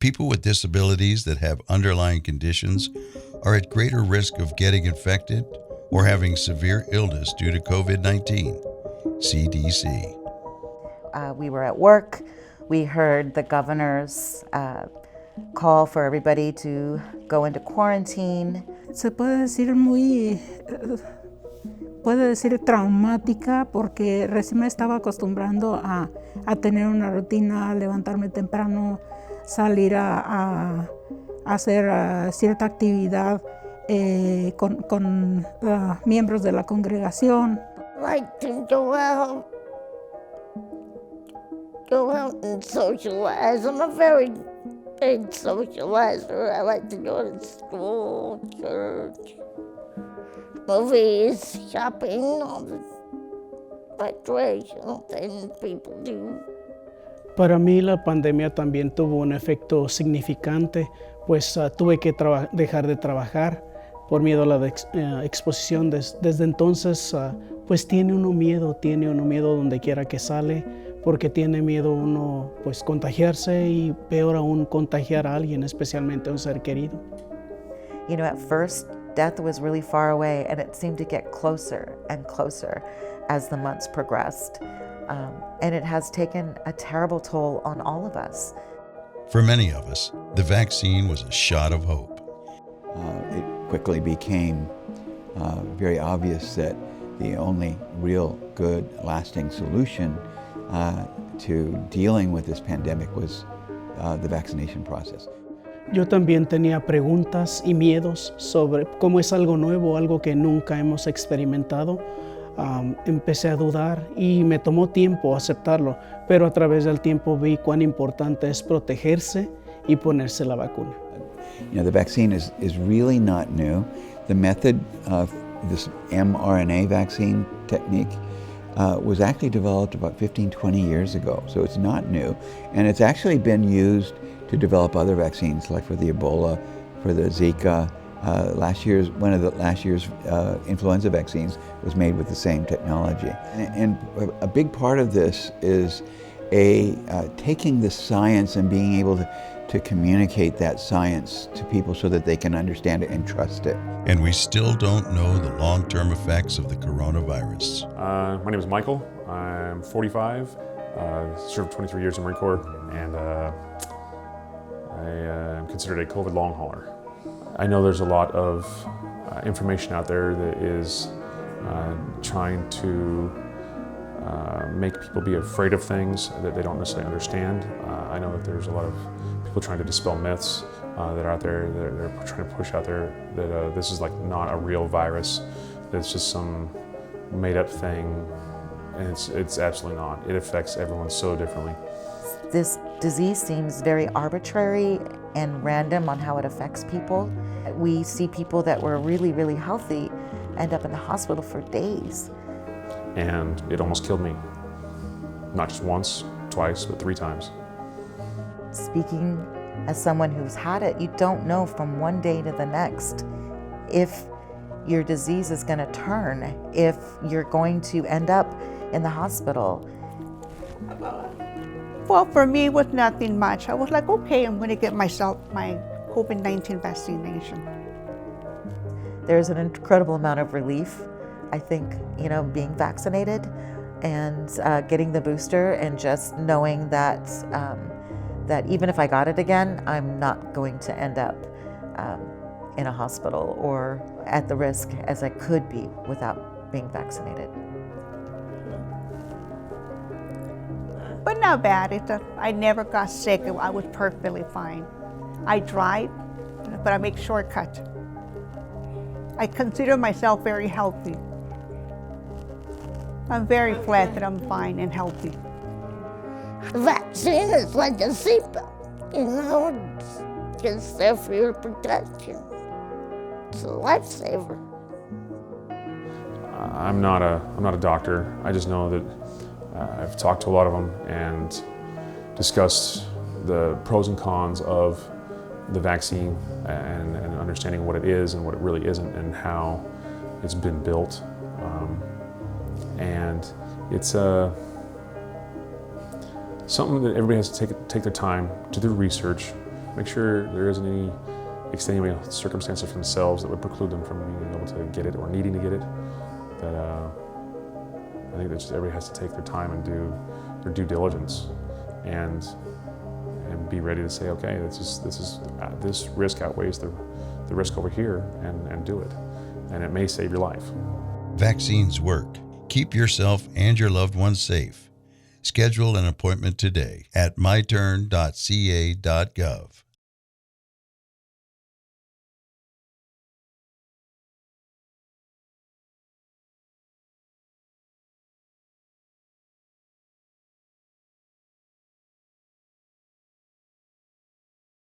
People with disabilities that have underlying conditions are at greater risk of getting infected or having severe illness due to COVID-19. CDC. We were at work. We heard the governor's call for everybody to go into quarantine. Se puede decir traumática porque recién me estaba acostumbrando a tener una rutina, levantarme temprano, salir a hacer cierta actividad con miembros de la congregación. Like to go out and socialize. I'm a very big socializer. I like to go to school, church, movies, shopping, all the recreational things people do. Para mí la pandemia también tuvo un efecto significante, pues tuve que dejar de trabajar por miedo a la exposición. Desde entonces, pues tiene uno miedo donde quiera que sale, porque tiene miedo uno pues contagiarse y peor aún contagiar a alguien, especialmente a un ser querido. You know, at first, death was really far away, and it seemed to get closer and closer as the months progressed. And it has taken a terrible toll on all of us. For many of us, the vaccine was a shot of hope. It quickly became very obvious that the only real good, lasting solution to dealing with this pandemic was the vaccination process. Yo también tenía preguntas y miedos sobre cómo es algo nuevo, algo que nunca hemos experimentado. Empecé a dudar y me tomó tiempo aceptarlo, pero a través del tiempo vi cuán importante es protegerse y ponerse la vacuna. You know, the vaccine is really not new. The method of this mRNA vaccine technique was actually developed about 15, 20 years ago, so it's not new. And it's actually been used to develop other vaccines, like for the Ebola, for the Zika. One of the last year's influenza vaccines was made with the same technology. And a big part of this is taking the science and being able to communicate that science to people so that they can understand it and trust it. And we still don't know the long-term effects of the coronavirus. My name is Michael. I'm 45, served 23 years in the Marine Corps, and I am considered a COVID long hauler. I know there's a lot of information out there that is trying to make people be afraid of things that they don't necessarily understand. I know that there's a lot of people trying to dispel myths that are out there, that they're trying to push out there, that this is like not a real virus, that it's just some made up thing, and it's absolutely not. It affects everyone so differently. This disease seems very arbitrary and random on how it affects people. We see people that were really, really healthy end up in the hospital for days. And it almost killed me. Not just once, twice, but 3 times. Speaking as someone who's had it, you don't know from one day to the next if your disease is going to turn, if you're going to end up in the hospital. Well, for me, it was nothing much. I was like, okay, I'm going to get myself my COVID-19 vaccination. There's an incredible amount of relief, I think, you know, being vaccinated and getting the booster, and just knowing that that even if I got it again, I'm not going to end up in a hospital or at the risk as I could be without being vaccinated. But not bad. I never got sick. I was perfectly fine. I drive, but I make shortcuts. I consider myself very healthy. I'm very glad that I'm fine and healthy. The vaccine is like a seatbelt, you know, it's just there for your protection. It's a lifesaver. I'm not a doctor. I just know that I've talked to a lot of them and discussed the pros and cons of the vaccine and understanding what it is and what it really isn't and how it's been built. And it's something that everybody has to take their time to do research, make sure there isn't any extenuating circumstances for themselves that would preclude them from being able to get it or needing to get it. That I think that just everybody has to take their time and do their due diligence, and be ready to say, okay, this risk outweighs the risk over here, and do it, and it may save your life. Vaccines work. Keep yourself and your loved ones safe. Schedule an appointment today at myturn.ca.gov.